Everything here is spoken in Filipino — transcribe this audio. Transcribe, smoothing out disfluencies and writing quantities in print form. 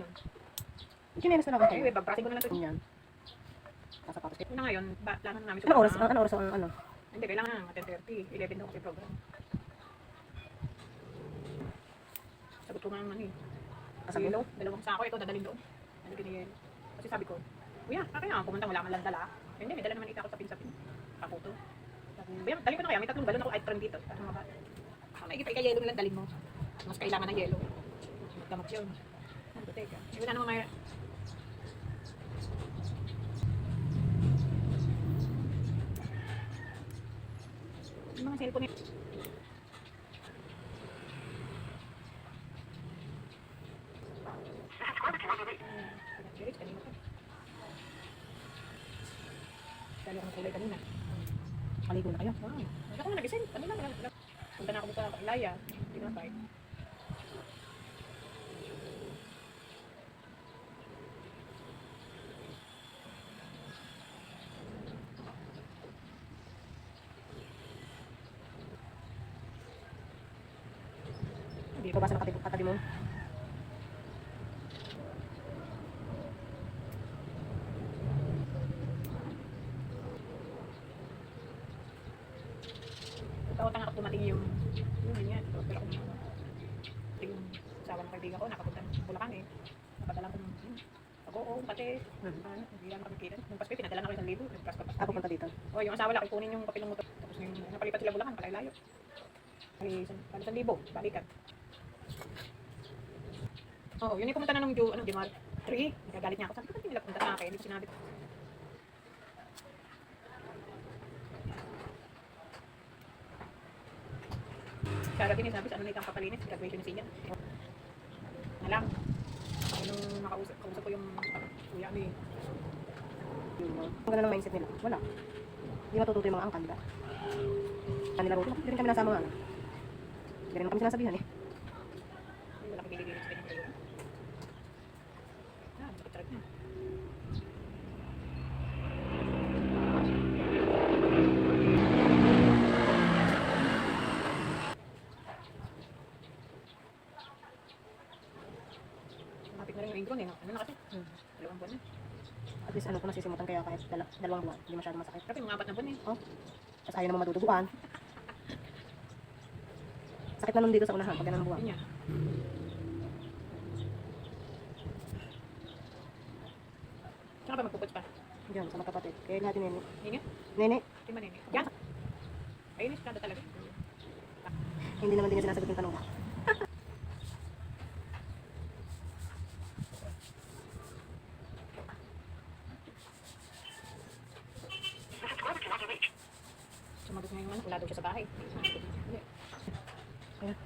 yun. Chinelas na lang ako. Anyway, babrasin ko na lang ito. Yan. Kasapatos. Una ngayon, plano na namin Anong oras? Anong oras ang ano? Hindi, kailangan na 10:30. 11 daw kasi program. Sagot ko nga naman eh. Kasagot? Yelo, dalawang sako ito, dadalhin doon. Ano ganyan. Kasi sabi ko, kuya, kaya nga pumunta, wala man lang dala. Hindi, may dala naman ita ako sa pin-sapin. Kaputo. Sabi ko, dalhin ko na kaya, may 3 galon ako ice cream dito. Ano nga ba? May yelo nilang dalhin mo. Mas kailangan ng yelo. Magdamot yun. Ano, teka. Yun na naman may... Yung mga cellphone yun. Kanina pa. Dali akong kulay kanina. Kaligo na kayo. Wow. Hindi ako nag-isend. Kanina punta na ako sa Ilaya. Pinapay. Hindi ko basa ng katabi mo. Tawag ako dumating yung ganyan. Pero ako yung asawa ng kaibigan ko, nakapunta ng Bulacan eh. Napadala ko ng oo, pati hindi lang makikita. Nung Pasko, pinadala na ko 1,000. Nung Pasko. Ako punta dito. O, yung asawa lang, kunin yung papel ng motor. Tapos yung napalipat sila Bulacan, palay-layo. Ay, 1,000, balikan. Oo, yun yung pumunta na nung January 3. Nagagalit niya ako. Sabi ko, ba't nila pumunta sa akin? Hindi ko sinabi. Sarah din sabi sa ano na itang papalinis, graduation ni Sinya. Na lang. Nung kausap ko yung kuya ni. Ang ganda ng mindset nila. Wala. Hindi matututo yung mga angkanda. Kanila rin. Hindi rin kami nasama nga. Hindi rin kami sinasabihan eh. Wala kang bililinis ka niya kayo. Sakit talaga na. Kapit na rin yung ingron eh. Ano na kasi? 2 buwan na. At least ano ko nasisimutan kaya kahit 2 buwan. Hindi masyadong masakit. Kasi mga 4 na buwan eh. Oh. Tapos ayaw naman maduduguan. Sakit na nun dito sa unahan pag ganun buwan. Yun niya. Saan ka ba magpuputs pa? Diyan, sa magkapatid. Kaya natin nene. Nini? Nene, Di ba nini? Yan. Ayun, iskada talaga. hindi naman din niya sinasagot yung tanong mo. Sumagot nga yung ano, wala daw siya sa bahay. Ayan.